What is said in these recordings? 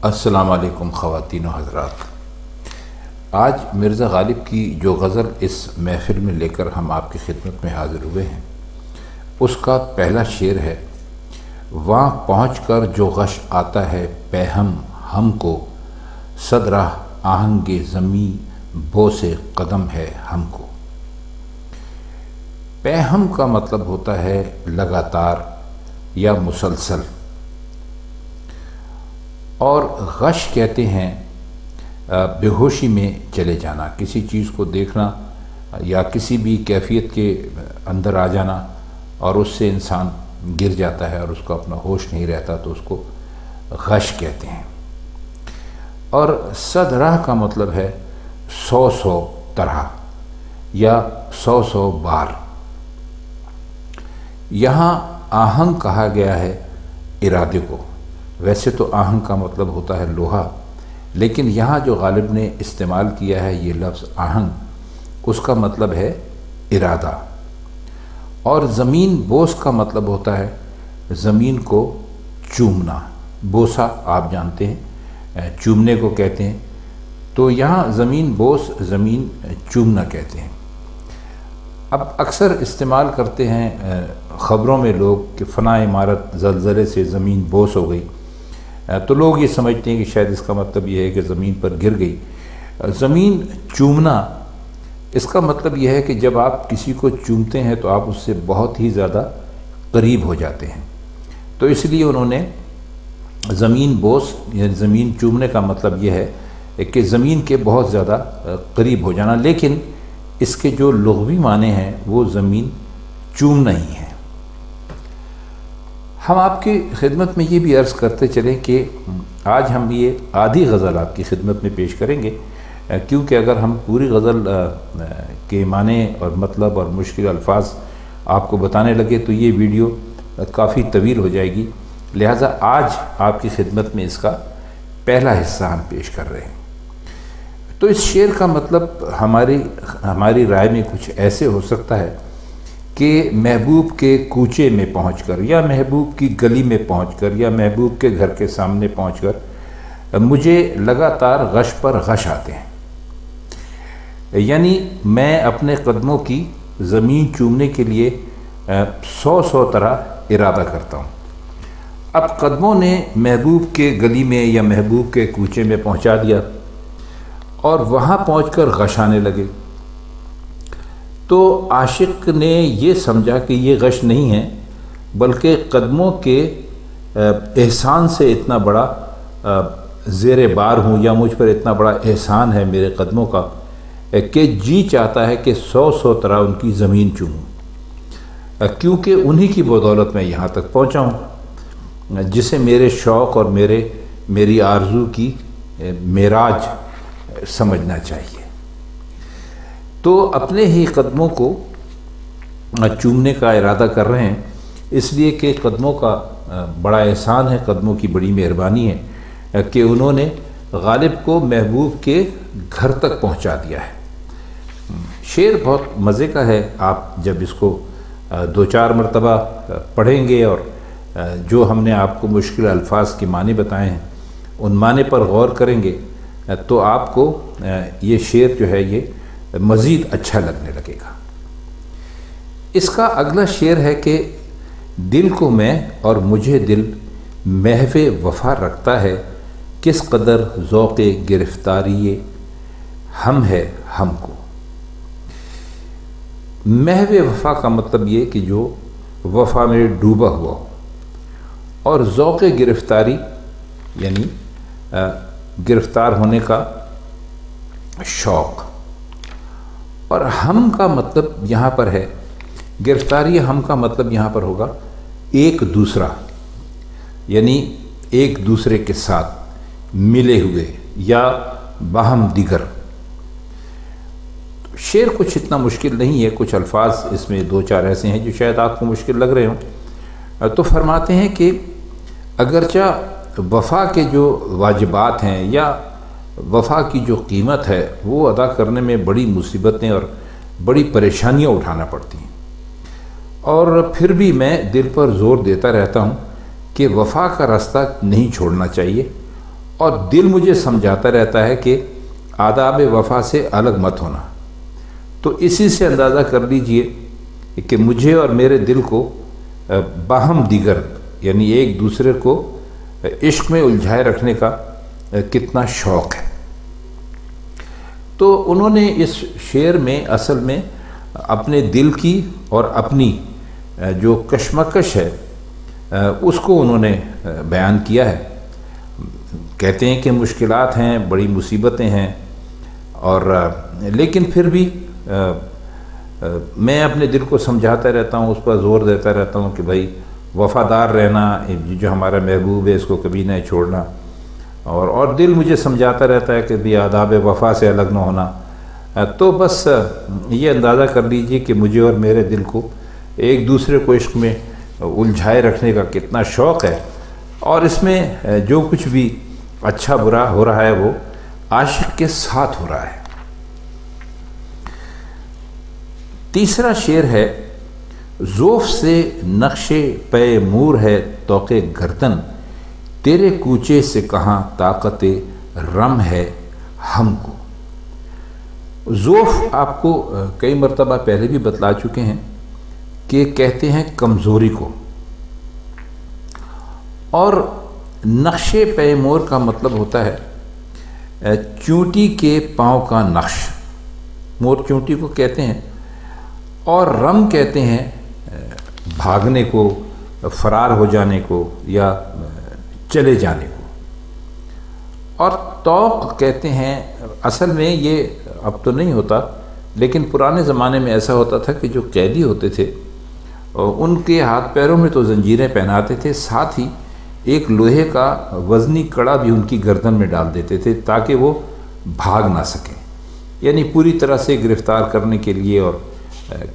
السلام علیکم خواتین و حضرات۔ آج مرزا غالب کی جو غزل اس محفل میں لے کر ہم آپ کی خدمت میں حاضر ہوئے ہیں، اس کا پہلا شعر ہے: وہاں پہنچ کر جو غش آتا ہے پیہم ہم کو، صد راہ آہنگ زمیں بوسے قدم ہے ہم کو۔ پیہم کا مطلب ہوتا ہے لگاتار یا مسلسل، اور غش کہتے ہیں بے ہوشی میں چلے جانا، کسی چیز کو دیکھنا یا کسی بھی کیفیت کے اندر آ جانا اور اس سے انسان گر جاتا ہے اور اس کو اپنا ہوش نہیں رہتا، تو اس کو غش کہتے ہیں۔ اور صد راہ کا مطلب ہے 100 طرح یا 100 بار۔ یہاں آہنگ کہا گیا ہے ارادے کو، ویسے تو آہنگ کا مطلب ہوتا ہے لوہا، لیکن یہاں جو غالب نے استعمال کیا ہے یہ لفظ آہنگ، اس کا مطلب ہے ارادہ۔ اور زمین بوس کا مطلب ہوتا ہے زمین کو چومنا، بوسا آپ جانتے ہیں چومنے کو کہتے ہیں، تو یہاں زمین بوس زمین چومنا کہتے ہیں۔ اب اکثر استعمال کرتے ہیں خبروں میں لوگ کہ فلاں عمارت زلزلے سے زمین بوس ہو گئی، تو لوگ یہ سمجھتے ہیں کہ شاید اس کا مطلب یہ ہے کہ زمین پر گر گئی۔ زمین چومنا، اس کا مطلب یہ ہے کہ جب آپ کسی کو چومتے ہیں تو آپ اس سے بہت ہی زیادہ قریب ہو جاتے ہیں، تو اس لیے انہوں نے زمین بوس یعنی زمین چومنے کا مطلب یہ ہے کہ زمین کے بہت زیادہ قریب ہو جانا، لیکن اس کے جو لغوی معنی ہیں وہ زمین چومنا ہی ہے۔ ہم آپ کی خدمت میں یہ بھی عرض کرتے چلیں کہ آج ہم یہ آدھی غزل آپ کی خدمت میں پیش کریں گے، کیونکہ اگر ہم پوری غزل کے معنی اور مطلب اور مشکل الفاظ آپ کو بتانے لگے تو یہ ویڈیو کافی طویل ہو جائے گی، لہٰذا آج آپ کی خدمت میں اس کا پہلا حصہ ہم پیش کر رہے ہیں۔ تو اس شعر کا مطلب ہماری رائے میں کچھ ایسے ہو سکتا ہے کہ محبوب کے کوچے میں پہنچ کر یا محبوب کی گلی میں پہنچ کر یا محبوب کے گھر کے سامنے پہنچ کر مجھے لگاتار غش پر غش آتے ہیں، یعنی میں اپنے قدموں کی زمین چومنے کے لیے 100 طرح ارادہ کرتا ہوں۔ اب قدموں نے محبوب کے گلی میں یا محبوب کے کوچے میں پہنچا دیا اور وہاں پہنچ کر غش آنے لگے، تو عاشق نے یہ سمجھا کہ یہ غش نہیں ہے بلکہ قدموں کے احسان سے اتنا بڑا زیر بار ہوں یا مجھ پر اتنا بڑا احسان ہے میرے قدموں کا کہ جی چاہتا ہے کہ 100 طرح ان کی زمین چوموں، کیونکہ انہی کی بدولت میں یہاں تک پہنچا ہوں، جسے میرے شوق اور میری آرزو کی معراج سمجھنا چاہیے۔ تو اپنے ہی قدموں کو چومنے کا ارادہ کر رہے ہیں، اس لیے کہ قدموں کا بڑا احسان ہے، قدموں کی بڑی مہربانی ہے کہ انہوں نے غالب کو محبوب کے گھر تک پہنچا دیا ہے۔ شعر بہت مزے کا ہے، آپ جب اس کو 2-4 مرتبہ پڑھیں گے اور جو ہم نے آپ کو مشکل الفاظ کے معنی بتائے ہیں ان معنی پر غور کریں گے تو آپ کو یہ شعر جو ہے یہ مزید اچھا لگنے لگے گا۔ اس کا اگلا شعر ہے کہ دل کو میں اور مجھے دل محو وفا رکھتا ہے، کس قدر ذوق گرفتاری ہم ہے ہم کو۔ محو وفا کا مطلب یہ کہ جو وفا میں ڈوبا ہوا ہو، اور ذوق گرفتاری یعنی گرفتار ہونے کا شوق، اور ہم کا مطلب یہاں پر ہے گرفتاری، ہم کا مطلب یہاں پر ہوگا ایک دوسرا، یعنی ایک دوسرے کے ساتھ ملے ہوئے یا باہم دیگر۔ شعر کچھ اتنا مشکل نہیں ہے، کچھ الفاظ اس میں 2-4 ایسے ہیں جو شاید آپ کو مشکل لگ رہے ہوں، تو فرماتے ہیں کہ اگرچہ وفا کے جو واجبات ہیں یا وفا کی جو قیمت ہے وہ ادا کرنے میں بڑی مصیبتیں اور بڑی پریشانیاں اٹھانا پڑتی ہیں، اور پھر بھی میں دل پر زور دیتا رہتا ہوں کہ وفا کا راستہ نہیں چھوڑنا چاہیے اور دل مجھے سمجھاتا رہتا ہے کہ آداب وفا سے الگ مت ہونا۔ تو اسی سے اندازہ کر لیجئے کہ مجھے اور میرے دل کو باہم دیگر یعنی ایک دوسرے کو عشق میں الجھائے رکھنے کا کتنا شوق ہے۔ تو انہوں نے اس شعر میں اصل میں اپنے دل کی اور اپنی جو کشمکش ہے اس کو انہوں نے بیان کیا ہے۔ کہتے ہیں کہ مشکلات ہیں، بڑی مصیبتیں ہیں، اور لیکن پھر بھی میں اپنے دل کو سمجھاتا رہتا ہوں، اس پر زور دیتا رہتا ہوں کہ بھائی وفادار رہنا، جو ہمارا محبوب ہے اس کو کبھی نہ چھوڑنا، اور دل مجھے سمجھاتا رہتا ہے کہ بھی آداب وفا سے الگ نہ ہونا۔ تو بس یہ اندازہ کر لیجئے کہ مجھے اور میرے دل کو ایک دوسرے کو عشق میں الجھائے رکھنے کا کتنا شوق ہے، اور اس میں جو کچھ بھی اچھا برا ہو رہا ہے وہ عاشق کے ساتھ ہو رہا ہے۔ تیسرا شعر ہے، زوف سے نقش پے مور ہے طوق گردن، تیرے کوچے سے کہاں طاقت رم ہے ہم کو۔ زوف آپ کو کئی مرتبہ پہلے بھی بتلا چکے ہیں کہ کہتے ہیں کمزوری کو، اور نقش پے مور کا مطلب ہوتا ہے چونٹی کے پاؤں کا نقش، مور چونٹی کو کہتے ہیں، اور رم کہتے ہیں بھاگنے کو، فرار ہو جانے کو یا چلے جانے کو، اور طوق کہتے ہیں، اصل میں یہ اب تو نہیں ہوتا لیکن پرانے زمانے میں ایسا ہوتا تھا کہ جو قیدی ہوتے تھے ان کے ہاتھ پیروں میں تو زنجیریں پہناتے تھے، ساتھ ہی ایک لوہے کا وزنی کڑا بھی ان کی گردن میں ڈال دیتے تھے تاکہ وہ بھاگ نہ سکیں، یعنی پوری طرح سے گرفتار کرنے کے لیے اور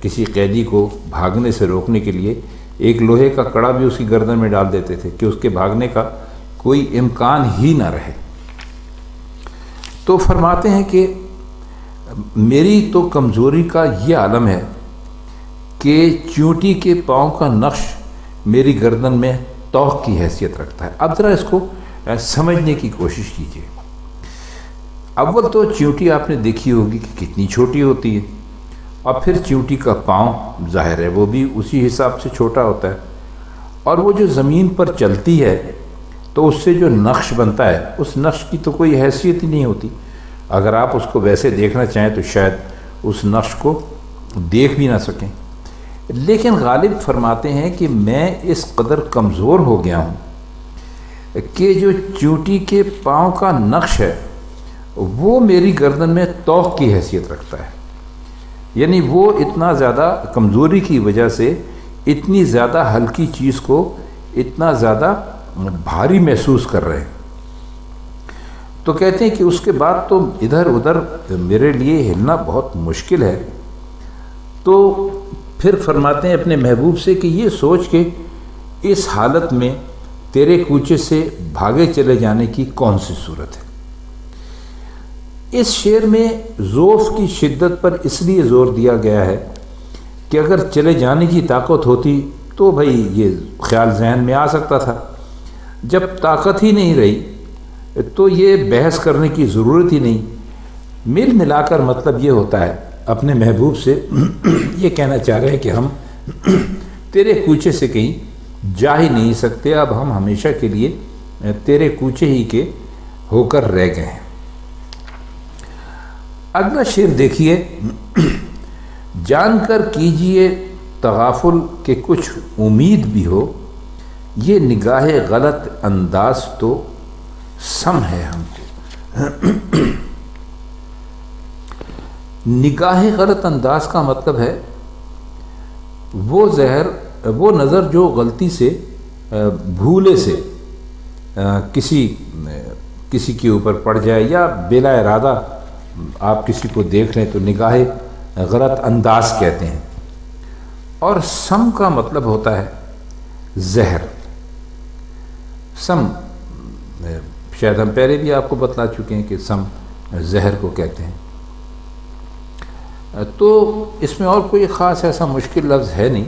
کسی قیدی کو بھاگنے سے روکنے کے لیے ایک لوہے کا کڑا بھی اس کی گردن میں ڈال دیتے تھے کہ اس کے بھاگنے کا کوئی امکان ہی نہ رہے۔ تو فرماتے ہیں کہ میری تو کمزوری کا یہ عالم ہے کہ چونٹی کے پاؤں کا نقش میری گردن میں طوق کی حیثیت رکھتا ہے۔ اب ذرا اس کو سمجھنے کی کوشش کیجیے۔ اول تو چونٹی آپ نے دیکھی ہوگی کہ کتنی چھوٹی ہوتی ہے، اور پھر چونٹی کا پاؤں ظاہر ہے وہ بھی اسی حساب سے چھوٹا ہوتا ہے، اور وہ جو زمین پر چلتی ہے تو اس سے جو نقش بنتا ہے اس نقش کی تو کوئی حیثیت ہی نہیں ہوتی۔ اگر آپ اس کو ویسے دیکھنا چاہیں تو شاید اس نقش کو دیکھ بھی نہ سکیں، لیکن غالب فرماتے ہیں کہ میں اس قدر کمزور ہو گیا ہوں کہ جو چونٹی کے پاؤں کا نقش ہے وہ میری گردن میں طوق کی حیثیت رکھتا ہے، یعنی وہ اتنا زیادہ کمزوری کی وجہ سے اتنی زیادہ ہلکی چیز کو اتنا زیادہ بھاری محسوس کر رہے ہیں۔ تو کہتے ہیں کہ اس کے بعد تو ادھر ادھر میرے لیے ہلنا بہت مشکل ہے۔ تو پھر فرماتے ہیں اپنے محبوب سے کہ یہ سوچ کے اس حالت میں تیرے کوچے سے بھاگے چلے جانے کی کون سی صورت ہے۔ اس شعر میں ذوف کی شدت پر اس لیے زور دیا گیا ہے کہ اگر چلے جانے کی طاقت ہوتی تو بھائی یہ خیال ذہن میں آ سکتا تھا، جب طاقت ہی نہیں رہی تو یہ بحث کرنے کی ضرورت ہی نہیں۔ مل ملا کر مطلب یہ ہوتا ہے اپنے محبوب سے یہ کہنا چاہ رہے ہیں کہ ہم تیرے کوچے سے کہیں جا ہی نہیں سکتے، اب ہم ہمیشہ کے لیے تیرے کوچے ہی کے ہو کر رہ گئے ہیں۔ اگلا شعر دیکھیے، جان کر کیجئے تغافل کہ کچھ امید بھی ہو، یہ نگاہ غلط انداز تو سم ہے ہم کو۔ نگاہ غلط انداز کا مطلب ہے وہ نظر جو غلطی سے بھولے سے کسی کے اوپر پڑ جائے یا بلا ارادہ آپ کسی کو دیکھ لیں تو نگاہ غلط انداز کہتے ہیں۔ اور سم کا مطلب ہوتا ہے زہر۔ سم شاید ہم پہلے بھی آپ کو بتلا چکے ہیں کہ سم زہر کو کہتے ہیں۔ تو اس میں اور کوئی خاص ایسا مشکل لفظ ہے نہیں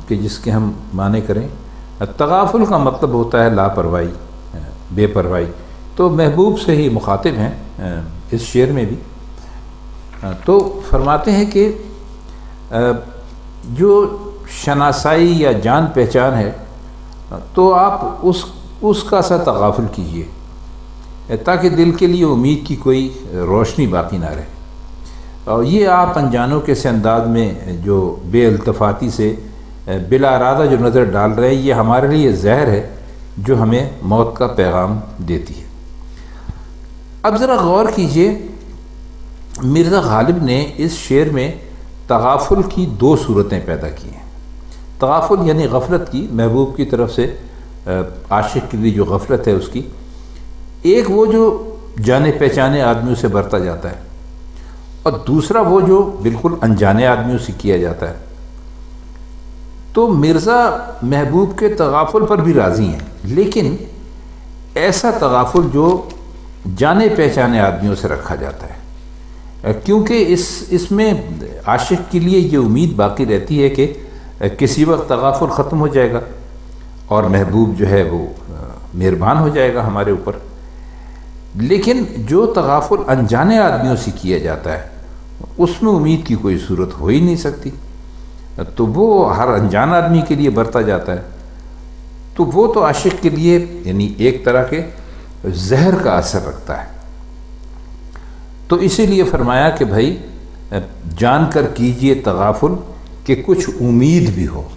کہ جس کے ہم معنی کریں۔ تغافل کا مطلب ہوتا ہے لاپرواہی، بے پرواہی، تو محبوب سے ہی مخاطب ہیں اس شعر میں بھی۔ تو فرماتے ہیں کہ جو شناسائی یا جان پہچان ہے تو آپ اس کا سا تغافل کیجئے تاکہ دل کے لیے امید کی کوئی روشنی باقی نہ رہے۔ اور یہ آپ انجانوں کے سے انداز میں جو بے التفاتی سے بلا ارادہ جو نظر ڈال رہے ہیں، یہ ہمارے لیے زہر ہے جو ہمیں موت کا پیغام دیتی ہے۔ اب ذرا غور کیجئے، مرزا غالب نے اس شعر میں تغافل کی دو صورتیں پیدا کی ہیں۔ تغافل یعنی غفلت کی، محبوب کی طرف سے عاشق کے لیے جو غفلت ہے اس کی۔ ایک وہ جو جانے پہچانے آدمیوں سے برتا جاتا ہے، اور دوسرا وہ جو بالکل انجانے آدمیوں سے کیا جاتا ہے۔ تو مرزا محبوب کے تغافل پر بھی راضی ہیں، لیکن ایسا تغافل جو جانے پہچانے آدمیوں سے رکھا جاتا ہے، کیونکہ اس میں عاشق کے لیے یہ امید باقی رہتی ہے کہ کسی وقت تغافل ختم ہو جائے گا اور محبوب جو ہے وہ مہربان ہو جائے گا ہمارے اوپر۔ لیکن جو تغافل انجانے آدمیوں سے کیا جاتا ہے اس میں امید کی کوئی صورت ہو ہی نہیں سکتی، تو وہ ہر انجان آدمی کے لیے برتا جاتا ہے، تو وہ تو عاشق کے لیے یعنی ایک طرح کے زہر کا اثر رکھتا ہے۔ تو اسی لیے فرمایا کہ بھائی جان کر کیجئے تغافل کہ کچھ امید بھی ہو۔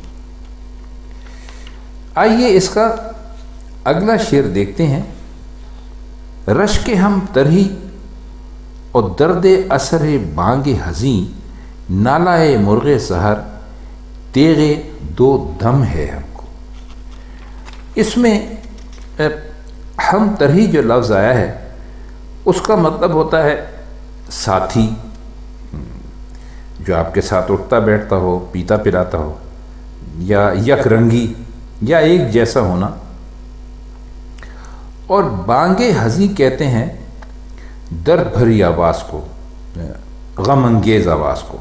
آئیے اس کا اگلا شعر دیکھتے ہیں۔ رشک ہم ترہی اور درد اثر بانگ حزیں، نالائے مرغ سحر تیغ دو دم ہے ہم کو۔ اس میں ہم ترہی جو لفظ آیا ہے اس کا مطلب ہوتا ہے ساتھی، جو آپ کے ساتھ اٹھتا بیٹھتا ہو، پیتا پلاتا ہو، یا یک رنگی یا ایک جیسا ہونا۔ اور بانگ حزیں کہتے ہیں درد بھری آواز کو، غم انگیز آواز کو۔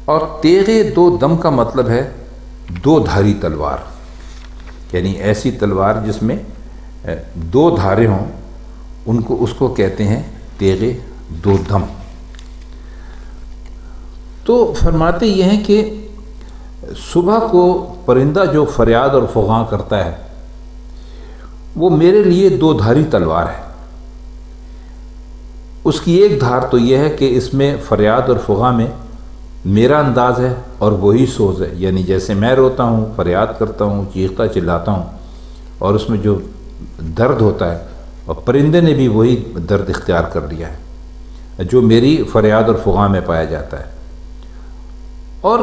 اور تیغ دو دم کا مطلب ہے دو دھاری تلوار، یعنی ایسی تلوار جس میں دو دھاریں ہوں، اس کو کہتے ہیں تیغ دو دم۔ تو فرماتے یہ ہیں کہ صبح کو پرندہ جو فریاد اور فغاں کرتا ہے وہ میرے لیے دو دھاری تلوار ہے۔ اس کی ایک دھار تو یہ ہے کہ اس میں فریاد اور فغاں میں میرا انداز ہے اور وہی سوز ہے، یعنی جیسے میں روتا ہوں، فریاد کرتا ہوں، چیختا چلاتا ہوں، اور اس میں جو درد ہوتا ہے، اور پرندے نے بھی وہی درد اختیار کر لیا ہے جو میری فریاد اور فغاں میں پایا جاتا ہے۔ اور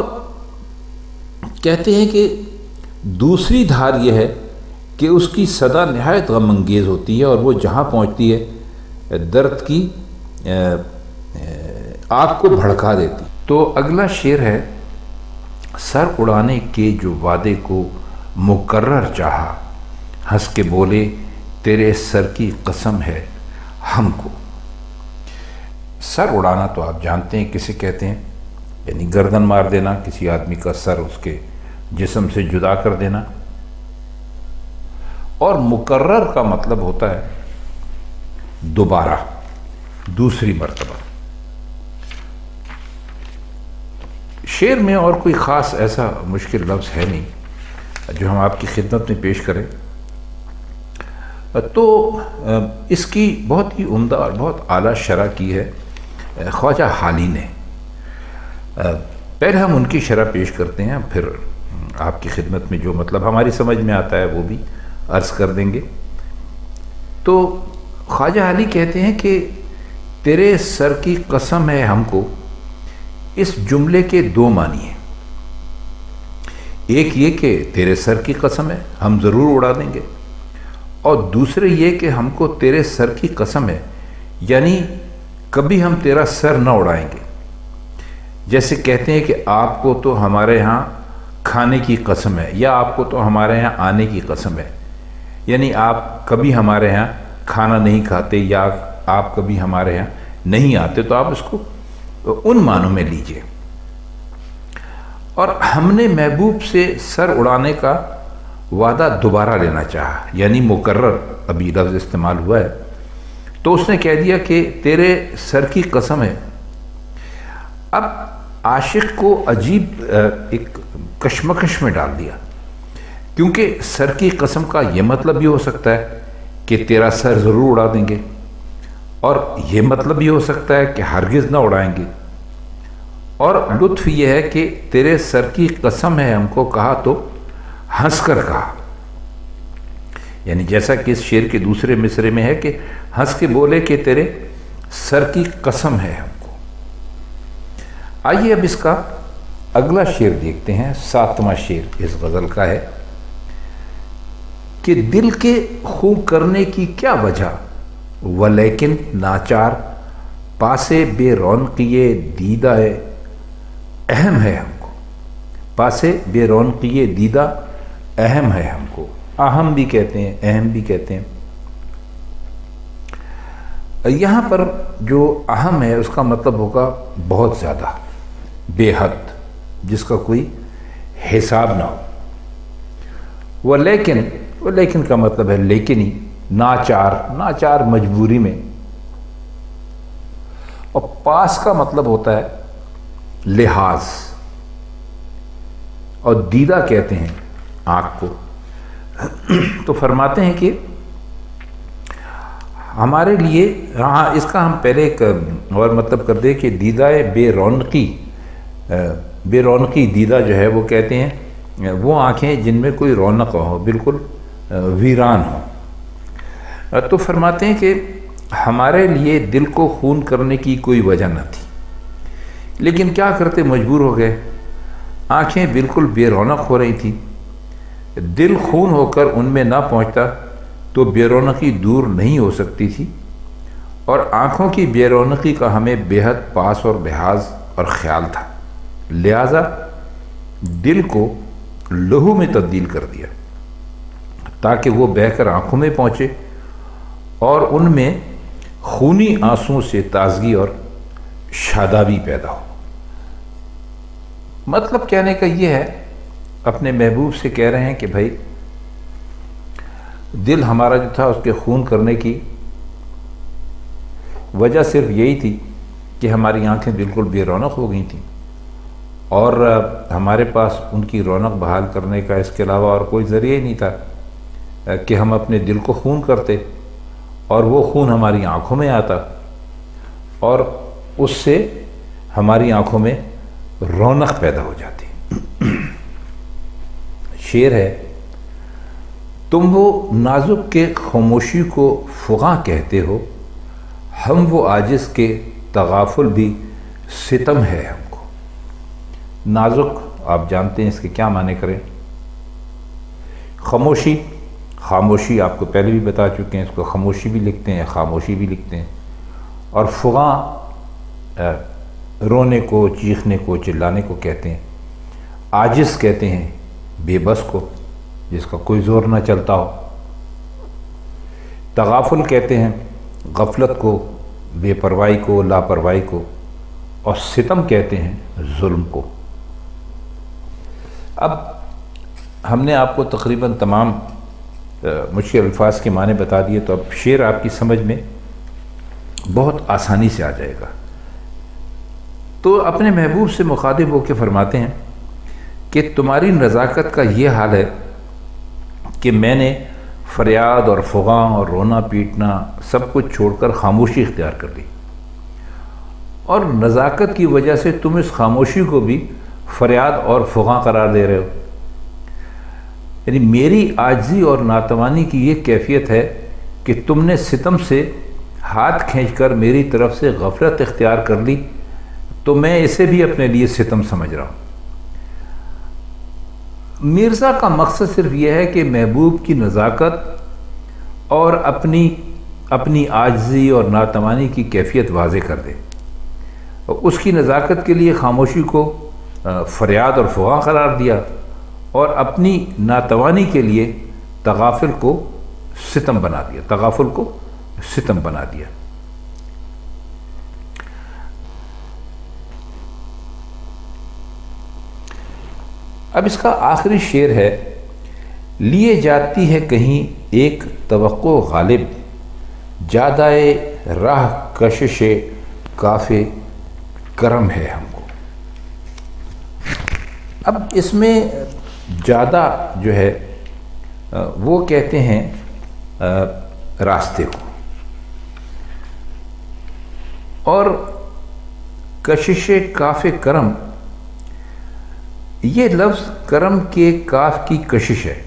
کہتے ہیں کہ دوسری دھار یہ ہے کہ اس کی صدا نہایت غم انگیز ہوتی ہے، اور وہ جہاں پہنچتی ہے درد کی آگ کو بھڑکا دیتی۔ تو اگلا شعر ہے، سر اڑانے کے جو وعدے کو مقرر چاہا، ہنس کے بولے تیرے سر کی قسم ہے ہم کو۔ سر اڑانا تو آپ جانتے ہیں کسے کہتے ہیں، یعنی گردن مار دینا، کسی آدمی کا سر اس کے جسم سے جدا کر دینا۔ اور مقرر کا مطلب ہوتا ہے دوبارہ، دوسری مرتبہ۔ شعر میں اور کوئی خاص ایسا مشکل لفظ ہے نہیں جو ہم آپ کی خدمت میں پیش کریں، تو اس کی بہت ہی عمدہ اور بہت اعلیٰ شرح کی ہے خواجہ حالی نے۔ پہلے ہم ان کی شرح پیش کرتے ہیں، پھر آپ کی خدمت میں جو مطلب ہماری سمجھ میں آتا ہے وہ بھی عرض کر دیں گے۔ تو خواجہ حالی کہتے ہیں کہ تیرے سر کی قسم ہے ہم کو، اس جملے کے دو معنی ہیں۔ ایک یہ کہ تیرے سر کی قسم ہے، ہم ضرور اڑا دیں گے، اور دوسرے یہ کہ ہم کو تیرے سر کی قسم ہے، یعنی کبھی ہم تیرا سر نہ اڑائیں گے۔ جیسے کہتے ہیں کہ آپ کو تو ہمارے ہاں کھانے کی قسم ہے، یا آپ کو تو ہمارے ہاں آنے کی قسم ہے، یعنی آپ کبھی ہمارے ہاں کھانا نہیں کھاتے، یا آپ کبھی ہمارے ہاں نہیں آتے، تو آپ اس کو ان معنوں میں لیجئے۔ اور ہم نے محبوب سے سر اڑانے کا وعدہ دوبارہ لینا چاہا، یعنی مکرر ابھی لفظ استعمال ہوا ہے، تو اس نے کہہ دیا کہ تیرے سر کی قسم ہے۔ اب عاشق کو عجیب ایک کشمکش میں ڈال دیا، کیونکہ سر کی قسم کا یہ مطلب بھی ہو سکتا ہے کہ تیرا سر ضرور اڑا دیں گے، اور یہ مطلب بھی ہو سکتا ہے کہ ہرگز نہ اڑائیں گے، اور لطف یہ ہے کہ تیرے سر کی قسم ہے ہم کو کہا تو ہنس کر کہا، یعنی جیسا کہ اس شعر کے دوسرے مصرے میں ہے کہ ہنس کے بولے کہ تیرے سر کی قسم ہے ہم کو۔ آئیے اب اس کا اگلا شعر دیکھتے ہیں، 7واں شعر اس غزل کا ہے کہ دل کے خوں کرنے کی کیا وجہ، ولیکن ناچار پاسے بے رونقیے دیدہ اہم ہے ہم کو۔ پاسے بے رونقیے دیدہ اہم ہے ہم کو، اہم بھی کہتے ہیں، اہم بھی کہتے ہیں۔ یہاں پر جو اہم ہے اس کا مطلب ہوگا بہت زیادہ، بے حد، جس کا کوئی حساب نہ ہو۔ ولیکن کا مطلب ہے لیکن ہی، ناچار مجبوری میں، اور پاس کا مطلب ہوتا ہے لحاظ، اور دیدہ کہتے ہیں آنکھ کو۔ تو فرماتے ہیں کہ ہمارے لیے، ہاں اس کا ہم پہلے ایک اور مطلب کر دیں کہ دیدہ بے رونقی دیدہ جو ہے وہ کہتے ہیں وہ آنکھیں جن میں کوئی رونق ہو، بالکل ویران ہو۔ تو فرماتے ہیں کہ ہمارے لیے دل کو خون کرنے کی کوئی وجہ نہ تھی، لیکن کیا کرتے، مجبور ہو گئے۔ آنکھیں بالکل بے رونق ہو رہی تھی، دل خون ہو کر ان میں نہ پہنچتا تو بے رونقی دور نہیں ہو سکتی تھی، اور آنکھوں کی بے رونقی کا ہمیں بے حد پاس اور لحاظ اور خیال تھا، لہذا دل کو لہو میں تبدیل کر دیا تاکہ وہ بہہ کر آنکھوں میں پہنچے اور ان میں خونی آنسوؤں سے تازگی اور شادابی پیدا ہو۔ مطلب کہنے کا یہ ہے، اپنے محبوب سے کہہ رہے ہیں کہ بھائی دل ہمارا جو تھا اس کے خون کرنے کی وجہ صرف یہی تھی کہ ہماری آنکھیں بالکل بے رونق ہو گئی تھیں، اور ہمارے پاس ان کی رونق بحال کرنے کا اس کے علاوہ اور کوئی ذریعہ ہی نہیں تھا کہ ہم اپنے دل کو خون کرتے اور وہ خون ہماری آنکھوں میں آتا اور اس سے ہماری آنکھوں میں رونق پیدا ہو جاتی۔ شعر ہے، تم وہ نازک کے خاموشی کو فغاں کہتے ہو، ہم وہ عاجز کے تغافل بھی ستم ہے ہم کو۔ نازک آپ جانتے ہیں اس کے کیا معنی کریں۔ خاموشی آپ کو پہلے بھی بتا چکے ہیں، اس کو خاموشی بھی لکھتے ہیں، خاموشی بھی لکھتے ہیں، اور فغاں رونے کو، چیخنے کو، چلانے کو کہتے ہیں۔ عاجز کہتے ہیں بے بس کو، جس کا کوئی زور نہ چلتا ہو۔ تغافل کہتے ہیں غفلت کو، بے پرواہی کو، لاپرواہی کو، اور ستم کہتے ہیں ظلم کو۔ اب ہم نے آپ کو تقریباً تمام مشکل الفاظ کے معنی بتا دیے، تو اب شعر آپ کی سمجھ میں بہت آسانی سے آ جائے گا۔ تو اپنے محبوب سے مخاطب ہو کے فرماتے ہیں کہ تمہاری نزاکت کا یہ حال ہے کہ میں نے فریاد اور فغاں اور رونا پیٹنا سب کچھ چھوڑ کر خاموشی اختیار کر لی، اور نزاکت کی وجہ سے تم اس خاموشی کو بھی فریاد اور فغاں قرار دے رہے ہو۔ یعنی میری عاجزی اور ناتوانی کی یہ کیفیت ہے کہ تم نے ستم سے ہاتھ کھینچ کر میری طرف سے غفلت اختیار کر لی، تو میں اسے بھی اپنے لیے ستم سمجھ رہا ہوں۔ مرزا کا مقصد صرف یہ ہے کہ محبوب کی نزاکت اور اپنی عاجزی اور ناتوانی کی کیفیت واضح کر دے، اس کی نزاکت کے لیے خاموشی کو فریاد اور فغاں قرار دیا، اور اپنی ناتوانی کے لیے تغافل کو ستم بنا دیا۔ اب اس کا آخری شعر ہے لیے جاتی ہے کہیں ایک توقع غالب، جادائے راہ کشش کاف کرم ہے ہم کو۔ اب اس میں جادہ جو ہے وہ کہتے ہیں راستے کو، اور کشش کاف کرم، یہ لفظ کرم کے کاف کی کشش ہے۔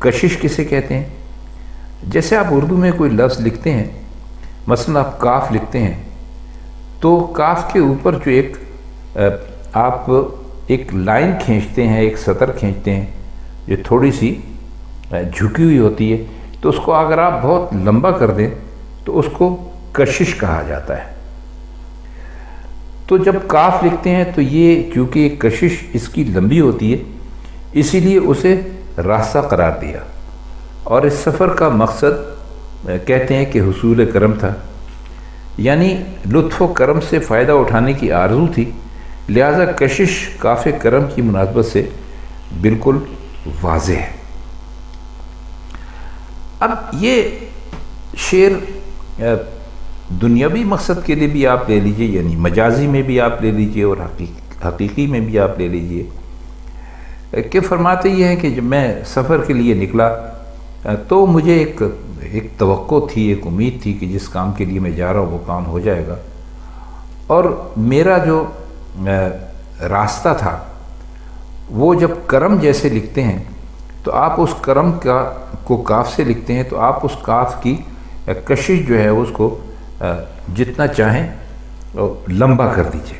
کشش کسے کہتے ہیں؟ جیسے آپ اردو میں کوئی لفظ لکھتے ہیں، مثلا آپ کاف لکھتے ہیں تو کاف کے اوپر جو آپ ایک لائن کھینچتے ہیں، ایک سطر کھینچتے ہیں جو تھوڑی سی جھکی ہوئی ہوتی ہے، تو اس کو اگر آپ بہت لمبا کر دیں تو اس کو کشش کہا جاتا ہے۔ تو جب کاف لکھتے ہیں تو یہ چونکہ کشش اس کی لمبی ہوتی ہے، اسی لیے اسے راستہ قرار دیا، اور اس سفر کا مقصد کہتے ہیں کہ حصول کرم تھا، یعنی لطف و کرم سے فائدہ اٹھانے کی آرزو تھی، لہذا کشش کاف کرم کی مناسبت سے بالکل واضح ہے۔ اب یہ شعر دنیاوی مقصد کے لیے بھی آپ لے لیجئے، یعنی مجازی میں بھی آپ لے لیجئے اور حقیقی میں بھی آپ لے لیجئے، کہ فرماتے یہ ہیں کہ جب میں سفر کے لیے نکلا تو مجھے ایک توقع تھی، ایک امید تھی کہ جس کام کے لیے میں جا رہا ہوں وہ کام ہو جائے گا، اور میرا جو راستہ تھا وہ جب کرم جیسے لکھتے ہیں تو آپ اس کرم کو کاف سے لکھتے ہیں، تو آپ اس کاف کی کشش جو ہے اس کو جتنا چاہیں لمبا کر دیجئے۔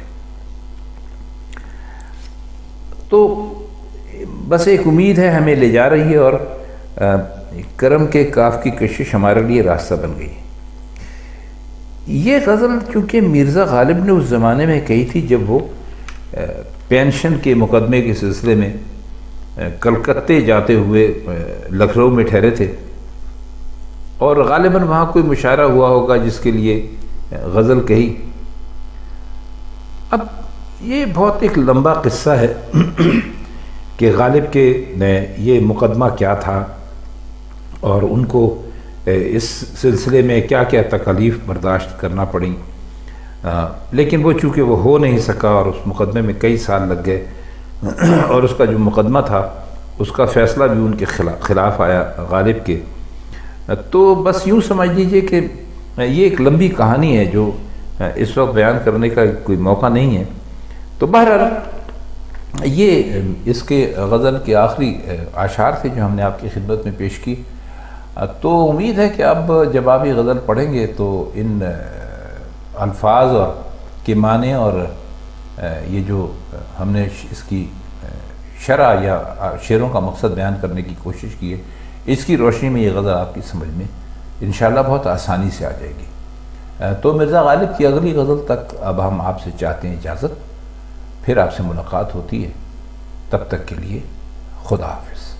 تو بس ایک امید ہے ہمیں لے جا رہی ہے، اور کرم کے کاف کی کشش ہمارے لیے راستہ بن گئی۔ یہ غزل چونکہ مرزا غالب نے اس زمانے میں کہی تھی جب وہ پینشن کے مقدمے کے سلسلے میں کلکتے جاتے ہوئے لکھنؤ میں ٹھہرے تھے، اور غالباً وہاں کوئی مشاعرہ ہوا ہوگا جس کے لیے غزل کہی۔ اب یہ بہت ایک لمبا قصہ ہے کہ غالب کے یہ مقدمہ کیا تھا، اور ان کو اس سلسلے میں کیا کیا تکالیف برداشت کرنا پڑیں، لیکن وہ چونکہ وہ ہو نہیں سکا اور اس مقدمے میں کئی سال لگ گئے، اور اس کا جو مقدمہ تھا اس کا فیصلہ بھی ان کے خلاف آیا غالب کے۔ تو بس یوں سمجھ لیجئے کہ یہ ایک لمبی کہانی ہے جو اس وقت بیان کرنے کا کوئی موقع نہیں ہے۔ تو بہرحال یہ اس کے غزل کے آخری اشعار تھے جو ہم نے آپ کی خدمت میں پیش کی۔ تو امید ہے کہ اب جب آپ یہ غزل پڑھیں گے تو ان الفاظ اور کے معنی اور یہ جو ہم نے اس کی شرح یا شعروں کا مقصد بیان کرنے کی کوشش کی ہے، اس کی روشنی میں یہ غزل آپ کی سمجھ میں انشاءاللہ بہت آسانی سے آ جائے گی۔ تو مرزا غالب کی اگلی غزل تک اب ہم آپ سے چاہتے ہیں اجازت، پھر آپ سے ملاقات ہوتی ہے، تب تک کے لیے خدا حافظ۔